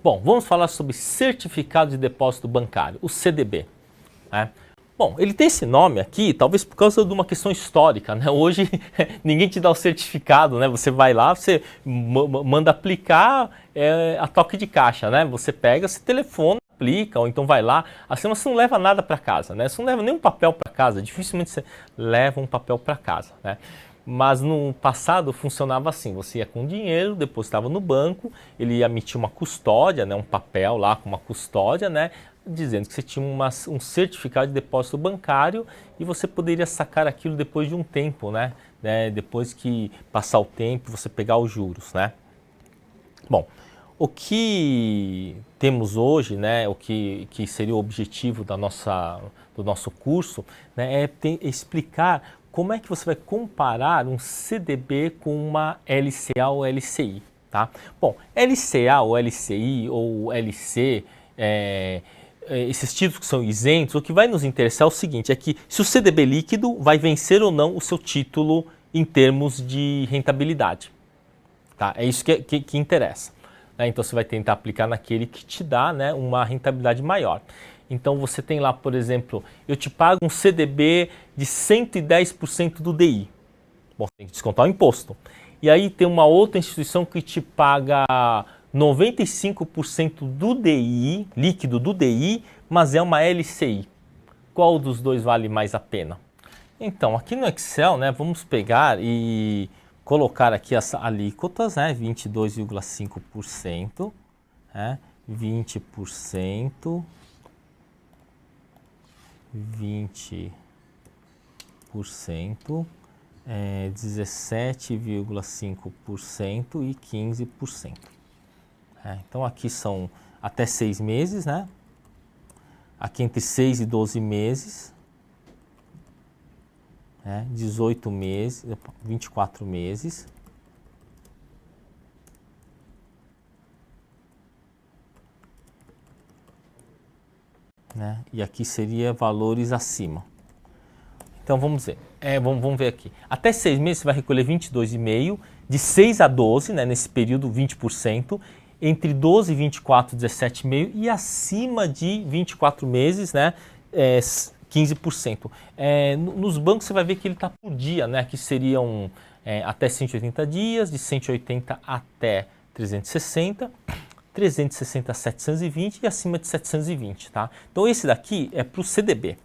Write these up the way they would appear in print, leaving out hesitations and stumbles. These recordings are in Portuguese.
Bom, vamos falar sobre certificado de depósito bancário, o CDB. Né? Bom, ele tem esse nome aqui, talvez por causa de uma questão histórica, né? Hoje ninguém te dá o certificado, né? Você vai lá, você manda aplicar a toque de caixa, né? Você pega, você telefona, aplica, ou então vai lá, assim você não leva nada para casa, né? Você não leva nenhum papel para casa, dificilmente você leva um papel para casa, né? Mas no passado funcionava assim, você ia com dinheiro, depositava no banco, ele ia emitir uma custódia, né, um papel lá com uma custódia, né, dizendo que você tinha um certificado de depósito bancário e você poderia sacar aquilo depois de um tempo, né, depois que passar o tempo você pegar os juros, né. Bom, o que temos hoje, né, o que seria o objetivo do nosso curso, né, é explicar como é que você vai comparar um CDB com uma LCA ou LCI, tá? Bom, LCA ou LCI ou LC, esses títulos que são isentos, o que vai nos interessar é o seguinte, é que se o CDB líquido vai vencer ou não o seu título em termos de rentabilidade, tá? É isso que interessa. Então você vai tentar aplicar naquele que te dá, né, uma rentabilidade maior. Então você tem lá, por exemplo, eu te pago um CDB de 110% do DI. Bom, você tem que descontar o imposto. E aí tem uma outra instituição que te paga 95% do DI, líquido do DI, mas é uma LCI. Qual dos dois vale mais a pena? Então, aqui no Excel, né, vamos pegar e colocar aqui as alíquotas, né, 22,5%, né, 20%, 17,5% e 15%. Então aqui são até 6 meses, né? Aqui entre 6 e 12 meses, 18 meses, 24 meses. E aqui seria valores acima. Então vamos ver. Vamos ver aqui. Até 6 meses você vai recolher 22,5%, de 6 a 12, né, nesse período 20%, entre 12 e 24, 17,5% e acima de 24 meses, né, 15%. Nos bancos você vai ver que ele está por dia, né, que seriam até 180 dias, de 180 até 360. 360 a 720 e acima de 720, tá? Então esse daqui é para o CDB,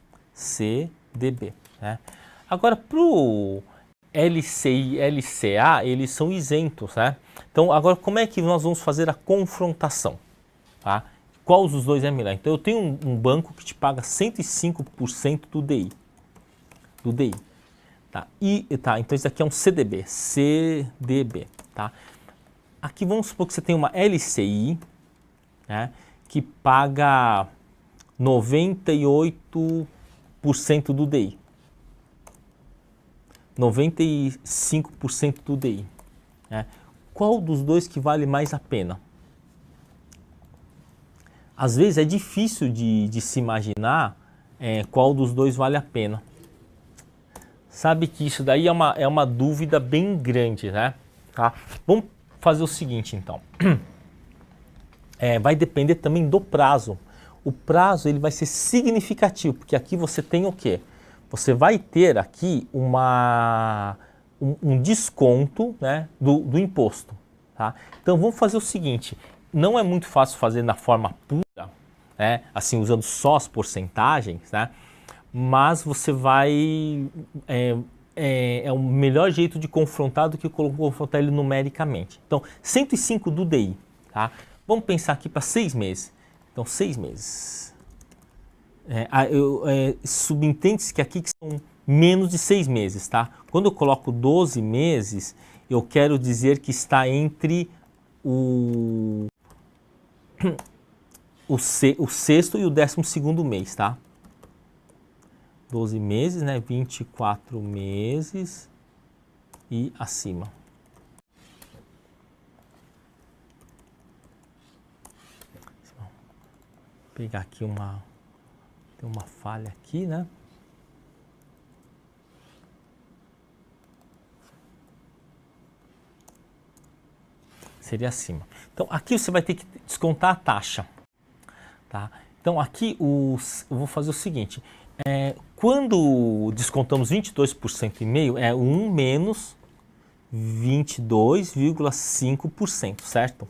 né? Agora para o LCI e LCA, eles são isentos, né? Então agora como é que nós vamos fazer a confrontação, tá? Qual dos dois é melhor? Então eu tenho um banco que te paga 105% do DI, tá? Então isso aqui é um CDB, tá? Aqui vamos supor que você tem uma LCI, né, que paga 98% do DI. 95% do DI. Né? Qual dos dois que vale mais a pena? Às vezes é difícil de se imaginar qual dos dois vale a pena. Sabe que isso daí é uma dúvida bem grande, né? Tá? Vamos fazer o seguinte, então. Vai depender também do prazo. O prazo ele vai ser significativo, porque aqui você tem o quê? Você vai ter aqui um desconto, né, do imposto. Tá? Então vamos fazer o seguinte, não é muito fácil fazer na forma pura, né, assim usando só as porcentagens, né, mas você vai... É o melhor jeito de confrontar do que confrontar ele numericamente. Então, 105 do DI, tá? Vamos pensar aqui para 6 meses. Então, 6 meses. Subentende-se que aqui que são menos de 6 meses, tá? Quando eu coloco 12 meses, eu quero dizer que está entre o sexto e o 12º mês, tá? 12 meses, né? 24 meses e acima. Vou pegar aqui tem uma falha aqui, né? Seria acima. Então, aqui você vai ter que descontar a taxa. Tá? Então, aqui eu vou fazer o seguinte. Quando descontamos 22,5%, é 1 menos 22,5%, certo?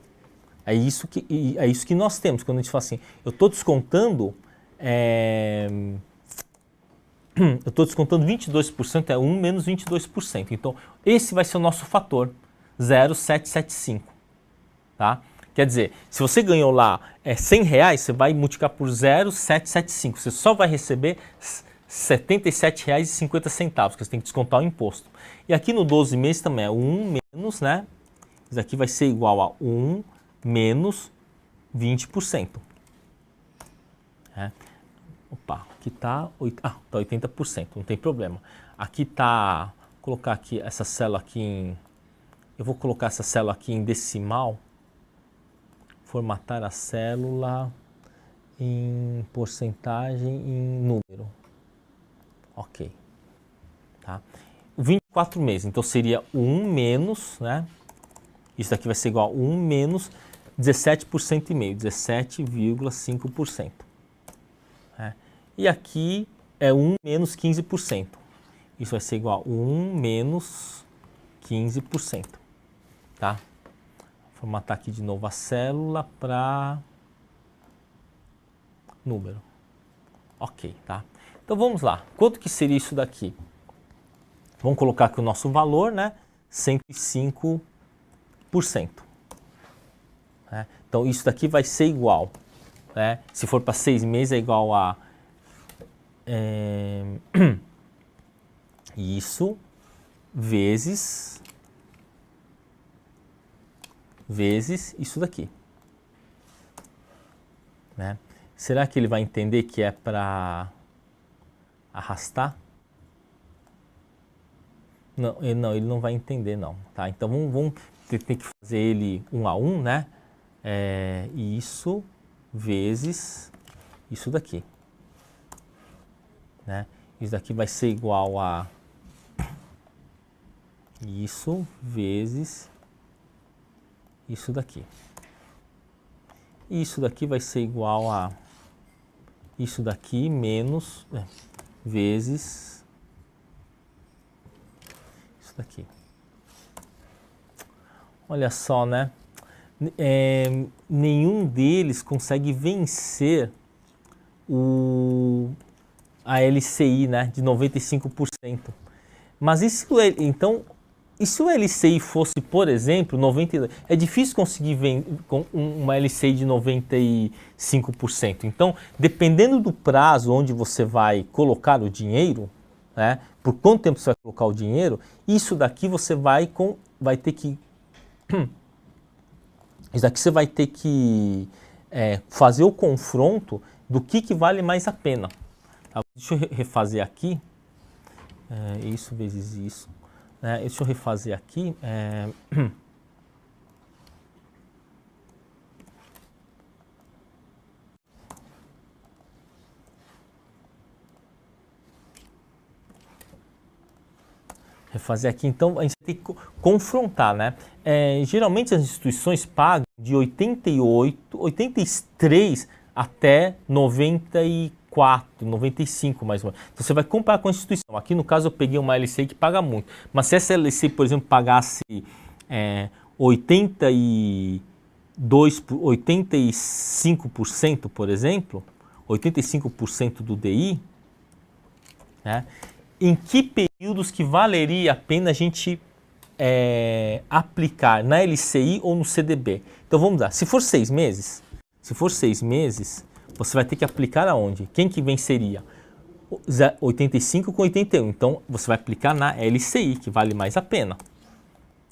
É isso que nós temos. Quando a gente fala assim, eu estou descontando... eu estou descontando 22%, é 1 menos 22%. Então, esse vai ser o nosso fator, 0,775. Tá? Quer dizer, se você ganhou lá R$100, você vai multiplicar por 0,775. Você só vai receber R$77,50, que você tem que descontar o imposto. E aqui no 12 meses também é 1 menos, né? Isso aqui vai ser igual a 1 menos 20%. Opa, aqui está 80%, não tem problema. Aqui está, vou colocar aqui essa célula aqui eu vou colocar essa célula aqui em decimal, formatar a célula em porcentagem em número. Ok. Tá? 24 meses, então seria 1 menos, né? Isso daqui vai ser igual a 1 menos 17,5%, 17,5%. E aqui é 1 menos 15%. Isso vai ser igual a 1 menos 15%. Tá? Vou formatar aqui de novo a célula para número. Ok, tá? Então vamos lá. Quanto que seria isso daqui? Vamos colocar aqui o nosso valor, né? 105%. Então isso daqui vai ser igual, né? Se for para 6 meses é igual a isso vezes isso daqui, né? Será que ele vai entender que é para arrastar? Não, ele não vai entender não, tá? Então vamos ter que fazer ele 1 a 1, né? Isso vezes isso daqui, né? Isso daqui vai ser igual a isso vezes isso daqui. E isso daqui vai ser igual a isso daqui menos vezes isso daqui. Olha só, né? Nenhum deles consegue vencer a LCI, né, de 95%. Mas e se o LCI fosse, por exemplo, 92%? É difícil conseguir com uma LCI de 95%. Então, dependendo do prazo onde você vai colocar o dinheiro, né, por quanto tempo você vai colocar o dinheiro, isso daqui você vai ter que... Isso daqui você vai ter que fazer o confronto do que vale mais a pena. Tá? Deixa eu refazer aqui. Isso vezes isso. Deixa eu refazer aqui. Refazer aqui, então a gente tem que confrontar, né? Geralmente as instituições pagam de 83 até 94, 95 mais ou menos. Então você vai comparar com a instituição. Aqui no caso eu peguei uma LCI que paga muito, mas se essa LCI, por exemplo, pagasse 85%, por exemplo, 85% do DI, né? Em que períodos que valeria a pena a gente aplicar na LCI ou no CDB? Então vamos lá, se for 6 meses, você vai ter que aplicar aonde? Quem que venceria? 85 com 81, então você vai aplicar na LCI, que vale mais a pena.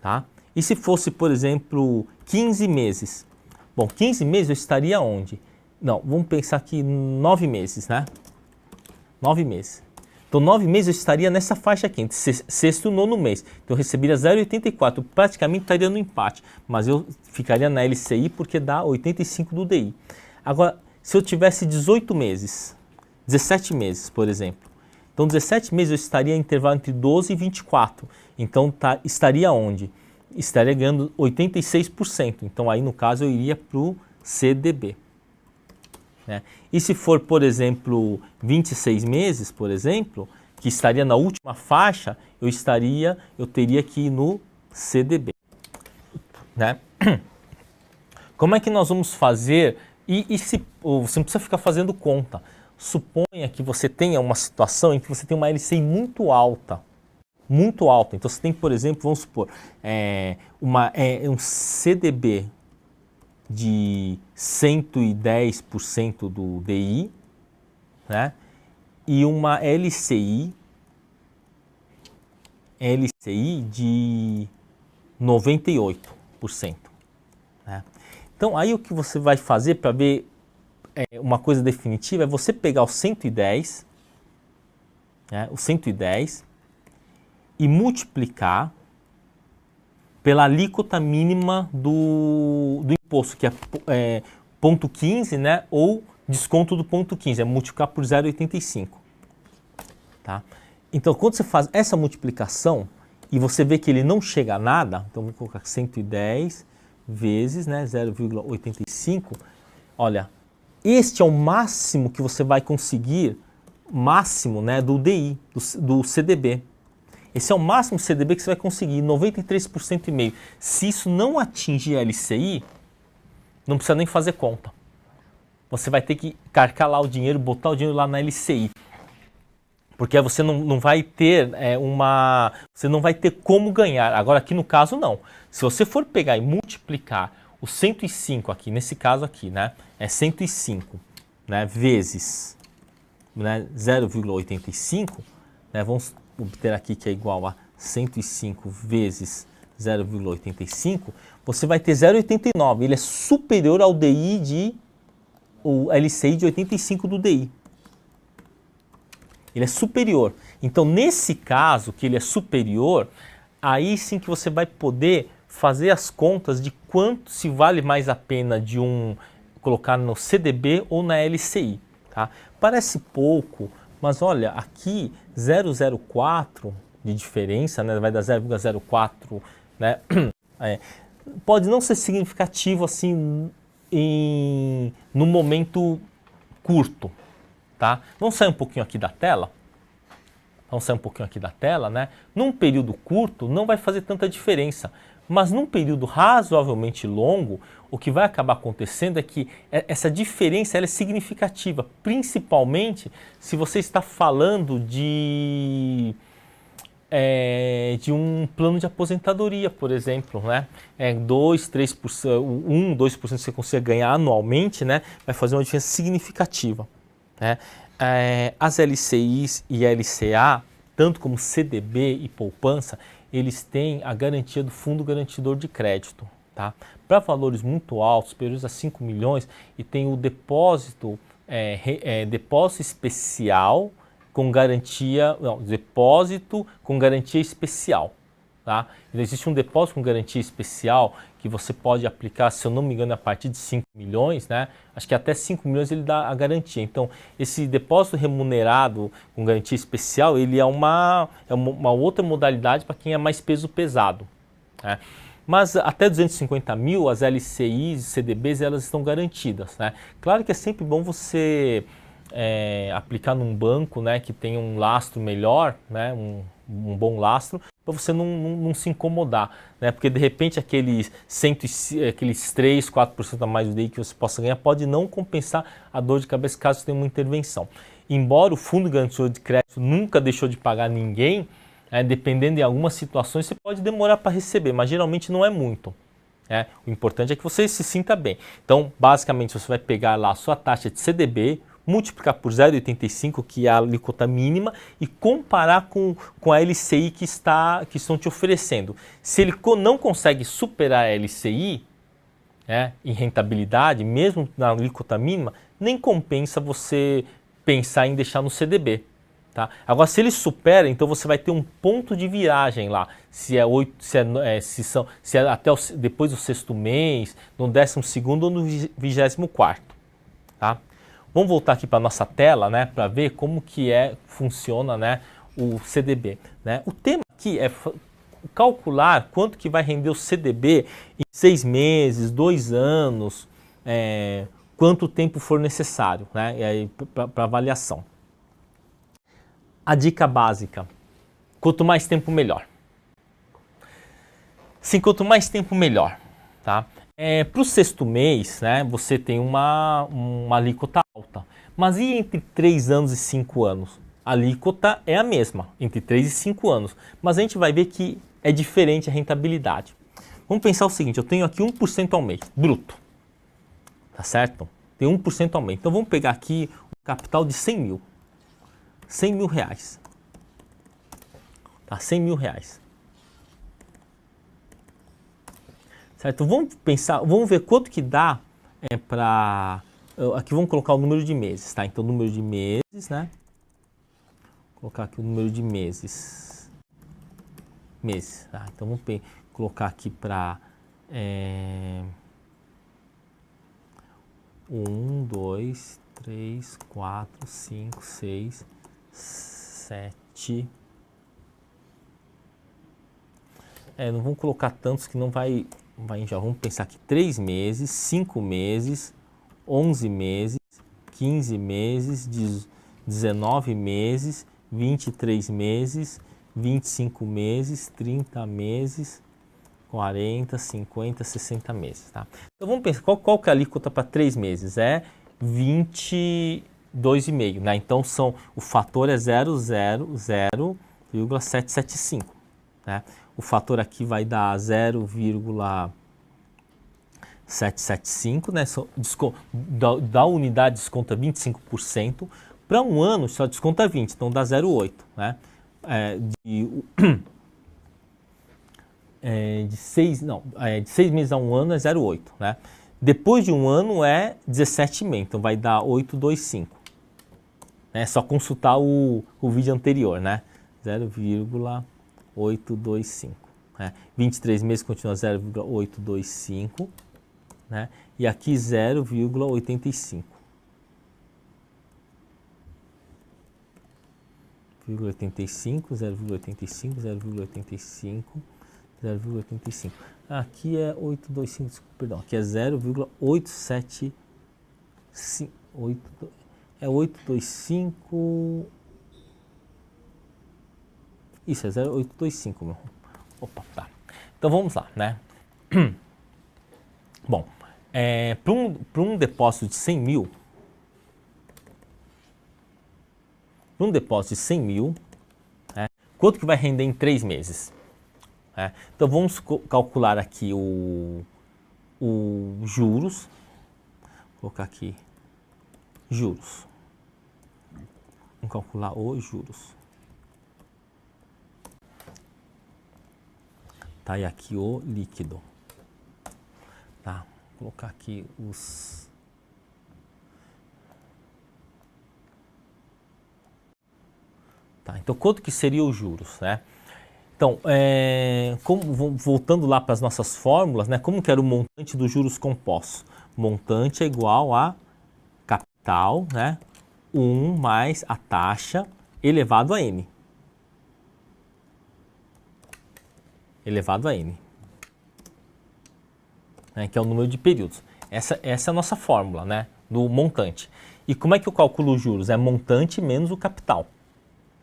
Tá? E se fosse, por exemplo, 15 meses? Bom, 15 meses eu estaria onde? Não, vamos pensar aqui 9 meses, né? 9 meses. Então, 9 meses eu estaria nessa faixa aqui, entre sexto e nono mês. Então, eu receberia 0,84, praticamente estaria no empate. Mas eu ficaria na LCI porque dá 85 do DI. Agora, se eu tivesse 18 meses, 17 meses, por exemplo. Então, 17 meses eu estaria em intervalo entre 12 e 24. Então, estaria onde? estaria ganhando 86%. Então aí no caso eu iria para o CDB. Né? E se for, por exemplo, 26 meses, por exemplo, que estaria na última faixa, eu teria que ir no CDB. Né? Como é que nós vamos fazer? Você não precisa ficar fazendo conta. Suponha que você tenha uma situação em que você tem uma LCI muito alta. Muito alta. Então você tem, por exemplo, vamos supor, um CDB de 110% do DI, né? E uma LCI de 98%. Né? Então aí o que você vai fazer para ver uma coisa definitiva é você pegar o 110, né? O 110 e multiplicar pela alíquota mínima do imposto, que é 0,15, né? Ou desconto do 0,15, é multiplicar por 0,85. Tá? Então, quando você faz essa multiplicação e você vê que ele não chega a nada, então vou colocar 110 vezes, né, 0,85, olha, este é o máximo que você vai conseguir, máximo, né, do DI, do CDB. Esse é o máximo CDB que você vai conseguir, 93,5%. Se isso não atingir a LCI, não precisa nem fazer conta. Você vai ter que carcar lá o dinheiro, botar o dinheiro lá na LCI. Porque você não vai ter você não vai ter como ganhar. Agora aqui no caso não. Se você for pegar e multiplicar o 105 aqui, nesse caso aqui, né, é 105, né, vezes, né, 0,85, né, vamos obter aqui que é igual a 105 vezes 0,85, você vai ter 0,89. Ele é superior ao DI o LCI de 85 do DI. Ele é superior. Então, nesse caso que ele é superior, aí sim que você vai poder fazer as contas de quanto se vale mais a pena de colocar no CDB ou na LCI. Tá? Parece pouco, mas olha, aqui 0,04 de diferença, né, vai dar 0,04, né, pode não ser significativo assim no momento curto. Tá? Vamos sair um pouquinho aqui da tela? Né? Num período curto não vai fazer tanta diferença, mas num período razoavelmente longo, o que vai acabar acontecendo é que essa diferença ela é significativa, principalmente se você está falando de um plano de aposentadoria, por exemplo, né? 2%, 3%, 2% você consegue ganhar anualmente, né? Vai fazer uma diferença significativa. Né? As LCIs e LCA, tanto como CDB e poupança, eles têm a garantia do Fundo Garantidor de Crédito. Tá? Para valores muito altos, superiores a 5 milhões, e tem o depósito, depósito especial com garantia, depósito com garantia especial. Tá? Então, existe um depósito com garantia especial que você pode aplicar, se eu não me engano, a partir de 5 milhões, né? Acho que até 5 milhões ele dá a garantia. Então, esse depósito remunerado com garantia especial, ele é uma outra modalidade para quem é mais peso pesado. Né? Mas até 250 mil, as LCIs e CDBs, elas estão garantidas. Né? Claro que é sempre bom você aplicar num banco, né, que tem um lastro melhor, né, um bom lastro, para você não se incomodar, né? Porque de repente aqueles 3, 4% a mais do DI que você possa ganhar pode não compensar a dor de cabeça caso você tenha uma intervenção. Embora o Fundo Garantidor de Crédito nunca deixou de pagar ninguém, dependendo de algumas situações você pode demorar para receber, mas geralmente não é muito. O importante é que você se sinta bem. Então, basicamente, você vai pegar lá a sua taxa de CDB, multiplicar por 0,85, que é a alíquota mínima, e comparar com a LCI que estão te oferecendo. Se ele não consegue superar a LCI em rentabilidade, mesmo na alíquota mínima, nem compensa você pensar em deixar no CDB. Tá? Agora, se ele supera, então você vai ter um ponto de viragem lá, se é até depois do 6º mês, no 12º ou no 24º. Tá? Vamos voltar aqui para a nossa tela, né, para ver como que funciona, né, o CDB. Né? O tema aqui é calcular quanto que vai render o CDB em 6 meses, 2 anos, quanto tempo for necessário, né? E aí para avaliação. A dica básica, quanto mais tempo melhor. Sim, quanto mais tempo melhor, tá? Para o 6º mês, né, você tem uma alíquota alta. Mas e entre 3 anos e 5 anos? A alíquota é a mesma, entre 3 e 5 anos. Mas a gente vai ver que é diferente a rentabilidade. Vamos pensar o seguinte, eu tenho aqui 1% ao mês, bruto. Tá certo? Tem 1% ao mês. Então vamos pegar aqui um capital de 100 mil. 100 mil reais. Tá, 100 mil reais. Certo? Vamos pensar, vamos ver quanto que dá para... Aqui vamos colocar o número de meses, tá? Então, número de meses, né? Vou colocar aqui o número de meses. Meses, tá? Então, vamos colocar aqui para... 1, 2, 3, 4, 5, 6, 7... não vamos colocar tantos que não vai já. Vamos pensar aqui 3 meses, 5 meses, 11 meses, 15 meses, 19 meses, 23 meses, 25 meses, 30 meses, 40, 50, 60 meses, tá? Então vamos pensar, qual que é a alíquota para 3 meses? É 22,5, né? Então o fator é 0,775, né? O fator aqui vai dar 0,775, né? Da unidade desconta 25%. Para um ano só desconta 20, então dá 0,8, né? De 6 meses a um ano é 0,8, né? Depois de um ano é 17,5, então vai dar 825. É só consultar o vídeo anterior, né? 0,825. Né? 23 meses continua 0,825, né? E aqui 0,85. 0,85, 0,85, 0,85, 0,85. Aqui é 825, perdão, aqui é 0,875. É 825. Isso, é 0,825, meu. Opa, tá. Então vamos lá, né? Bom, para um depósito de 100 mil, né, quanto que vai render em 3 meses? Então vamos calcular aqui o juros. Vou colocar aqui juros. Vamos calcular os juros. Tá, e aqui o líquido. Tá, vou colocar aqui os... Tá, então quanto que seria os juros, né? Então, voltando lá para as nossas fórmulas, né? Como que era o montante dos juros compostos? Montante é igual a capital, né? 1 mais a taxa elevado a n. Elevado a n, né, que é o número de períodos. Essa é a nossa fórmula, né, do montante. E como é que eu calculo os juros? É montante menos o capital.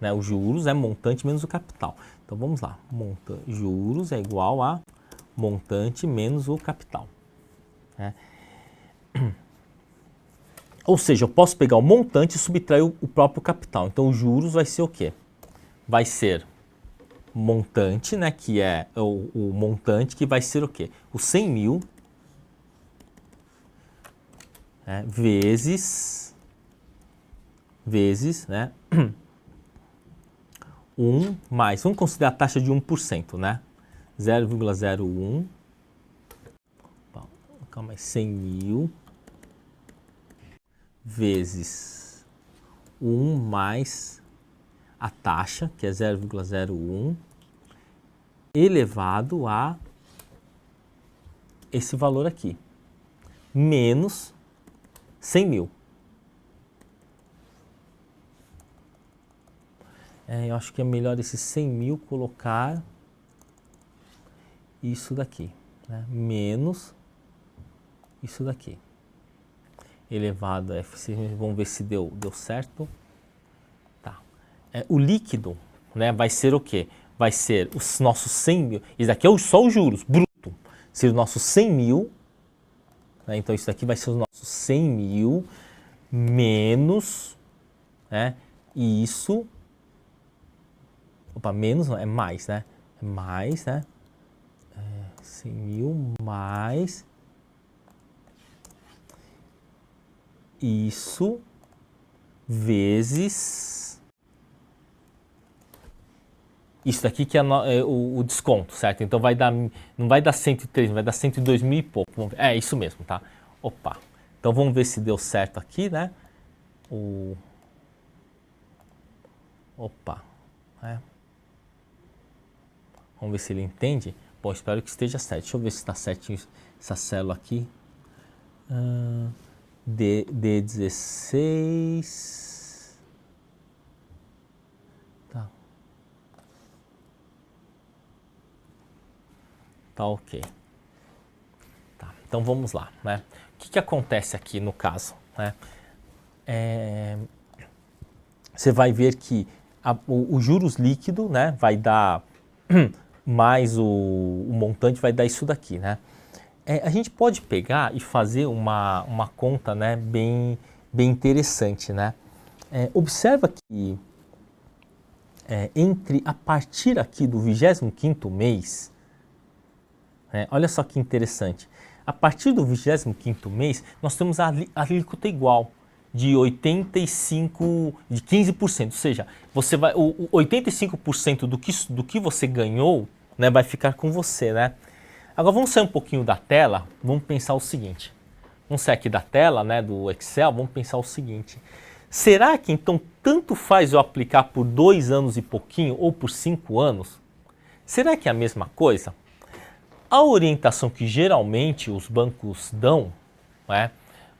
Né, os juros é montante menos o capital. Então vamos lá, juros é igual a montante menos o capital. Né? Ou seja, eu posso pegar o montante e subtrair o próprio capital. Então os juros vai ser o quê? Vai ser montante, né, que é o montante que vai ser o quê? O 100 mil, né, vezes, né, 1 mais, vamos considerar a taxa de 1%, né, 0,01, calma aí, 100 mil, vezes 1 mais a taxa, que é 0,01, elevado a esse valor aqui, menos 100 mil. Eu acho que é melhor esse 100 mil colocar isso daqui, né? Menos isso daqui. Elevado a F6, vamos ver se deu certo. Tá. O líquido, né, vai ser o quê? Vai ser os nossos 100 mil, isso daqui é só os juros, bruto, ser os nossos 100 mil, né, então isso daqui vai ser os nossos 100 mil, menos, né, isso, menos não, é mais, né, é mais, né, 100 mil mais isso vezes isso daqui que é o desconto, certo? Então vai dar, não vai dar 103, vai dar 102 mil e pouco. É isso mesmo, tá? Opa. Então vamos ver se deu certo aqui, né? Opa. É. Vamos ver se ele entende. Bom, espero que esteja certo. Deixa eu ver se está certinho essa célula aqui. D16. Tá. Tá ok. Tá, então vamos lá, né? O que acontece aqui no caso, né? Você vai ver que o juros líquido, né, vai dar mais o montante vai dar isso daqui, né? A gente pode pegar e fazer uma conta, né, bem interessante, né? Observa que a partir aqui do 25º mês, olha só que interessante, a partir do 25º mês nós temos a alíquota igual de 15%, ou seja, você vai, o 85% do que você ganhou, né, vai ficar com você, né? Agora vamos sair um pouquinho da tela, vamos pensar o seguinte. Vamos sair aqui da tela, né, do Excel, vamos pensar o seguinte. Será que então tanto faz eu aplicar por 2 anos e pouquinho ou por 5 anos? Será que é a mesma coisa? A orientação que geralmente os bancos dão, né,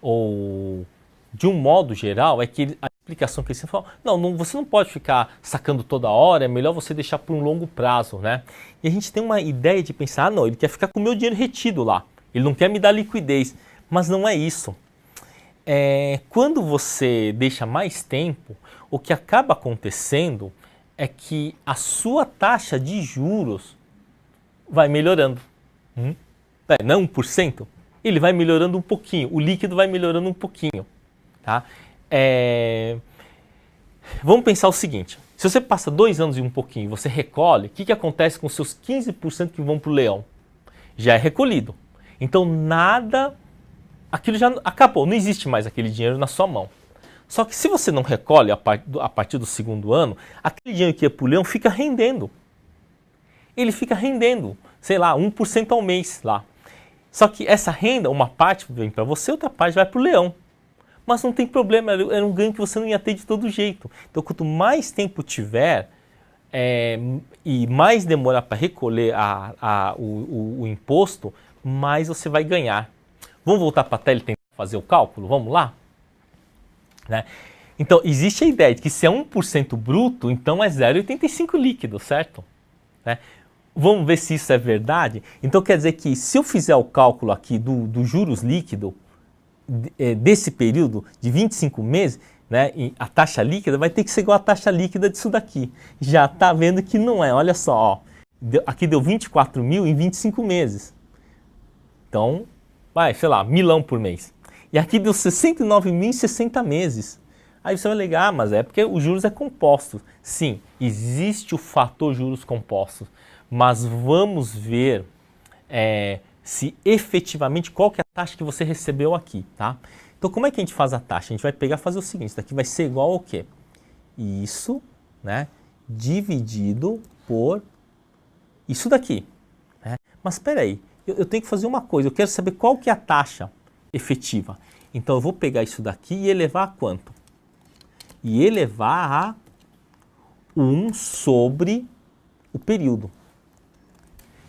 ou de um modo geral, é que a explicação que eles falam, não, você não pode ficar sacando toda hora, é melhor você deixar por um longo prazo, né? E a gente tem uma ideia de pensar, não, ele quer ficar com o meu dinheiro retido lá, ele não quer me dar liquidez, mas não é isso. Quando você deixa mais tempo, o que acaba acontecendo é que a sua taxa de juros vai melhorando. Não 1%, ele vai melhorando um pouquinho, o líquido vai melhorando um pouquinho. Tá? Vamos pensar o seguinte, se você passa 2 anos e um pouquinho e você recolhe, o que acontece com os seus 15% que vão para o leão? Já é recolhido. Então nada, aquilo já acabou, não existe mais aquele dinheiro na sua mão. Só que se você não recolhe a partir do 2º ano, aquele dinheiro que ia para o leão fica rendendo. Ele fica rendendo, sei lá, 1% ao mês lá. Só que essa renda, uma parte vem para você, outra parte vai para o leão. Mas não tem problema, era um ganho que você não ia ter de todo jeito. Então, quanto mais tempo tiver e mais demorar para recolher o imposto, mais você vai ganhar. Vamos voltar para a tela e tentar fazer o cálculo? Vamos lá? Né? Então, existe a ideia de que se é 1% bruto, então é 0,85 líquido, certo? Né? Vamos ver se isso é verdade? Então, quer dizer que se eu fizer o cálculo aqui do juros líquido, desse período de 25 meses, né, a taxa líquida vai ter que ser igual a taxa líquida disso daqui. Já está vendo que não é, olha só, ó, aqui deu 24 mil em 25 meses. Então, vai, sei lá, 1.000 por mês. E aqui deu 69 mil em 60 meses. Aí você vai ligar, mas é porque os juros é composto. Sim, existe o fator juros compostos, mas vamos ver se efetivamente qual que é a taxa que você recebeu aqui, tá? Então como é que a gente faz a taxa? A gente vai pegar e fazer o seguinte, isso daqui vai ser igual ao quê? Isso, né, dividido por isso daqui, né? Mas espera aí, eu tenho que fazer uma coisa, eu quero saber qual que é a taxa efetiva. Então eu vou pegar isso daqui e elevar a quanto? E elevar a 1 sobre o período.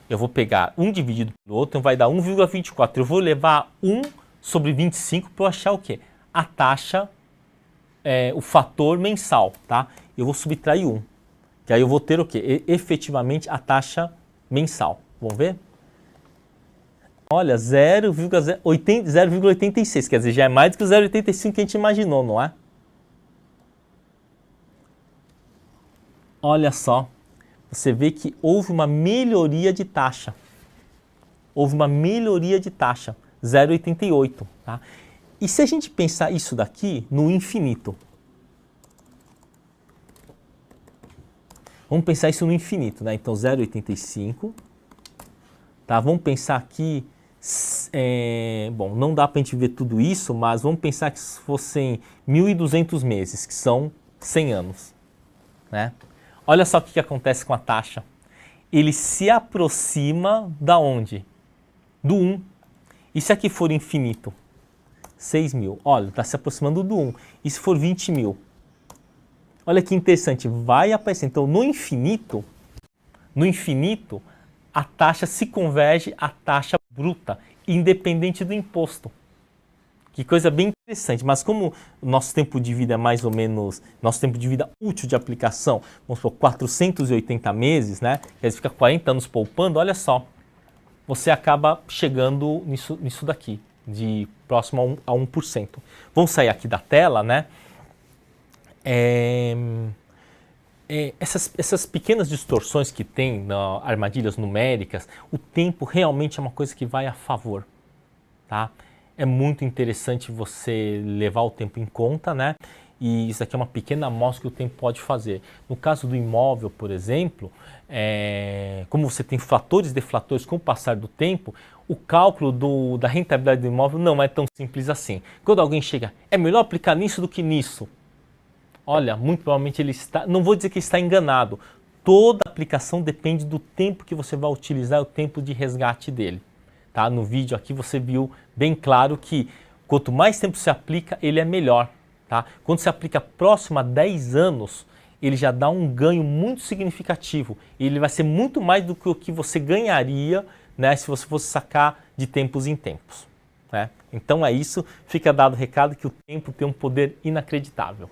Eu vou pegar 1 dividido pelo outro, então vai dar 1,24. Eu vou levar 1 sobre 25 para eu achar o quê? A taxa, o fator mensal, tá? Eu vou subtrair 1, que aí eu vou ter o quê? Efetivamente a taxa mensal. Vamos ver? Olha, 0,86, quer dizer, já é mais do que o 0,85 que a gente imaginou, não é? Olha só, você vê que houve uma melhoria de taxa. Houve uma melhoria de taxa, 0,88, tá? E se a gente pensar isso daqui no infinito? Vamos pensar isso no infinito, né? Então 0,85, tá? Vamos pensar aqui, bom, não dá para a gente ver tudo isso, mas vamos pensar que fossem 1.200 meses, que são 100 anos, né? Olha só o que acontece com a taxa. Ele se aproxima da onde? Do 1. E se aqui for infinito? 6.000. Olha, está se aproximando do 1. E se for 20.000? Olha que interessante, vai aparecer. Então, no infinito, a taxa se converge à taxa bruta, independente do imposto. Que coisa bem interessante. Mas como o nosso tempo de vida é mais ou menos, nosso tempo de vida útil de aplicação, vamos supor, 480 meses, né? Quer dizer, fica 40 anos poupando, olha só. Você acaba chegando nisso daqui, de próximo a 1%. Vamos sair aqui da tela, né? Essas pequenas distorções que tem armadilhas numéricas, o tempo realmente é uma coisa que vai a favor, tá? É muito interessante você levar o tempo em conta, né? E isso aqui é uma pequena amostra que o tempo pode fazer. No caso do imóvel, por exemplo, como você tem fatores e deflatores com o passar do tempo, o cálculo da rentabilidade do imóvel não é tão simples assim. Quando alguém chega, é melhor aplicar nisso do que nisso. Olha, muito provavelmente ele está, não vou dizer que ele está enganado. Toda aplicação depende do tempo que você vai utilizar, o tempo de resgate dele. Tá? No vídeo aqui você viu bem claro que quanto mais tempo se aplica, ele é melhor. Tá? Quando se aplica próximo a 10 anos, ele já dá um ganho muito significativo. Ele vai ser muito mais do que o que você ganharia, né, se você fosse sacar de tempos em tempos. Né? Então é isso, fica dado o recado que o tempo tem um poder inacreditável.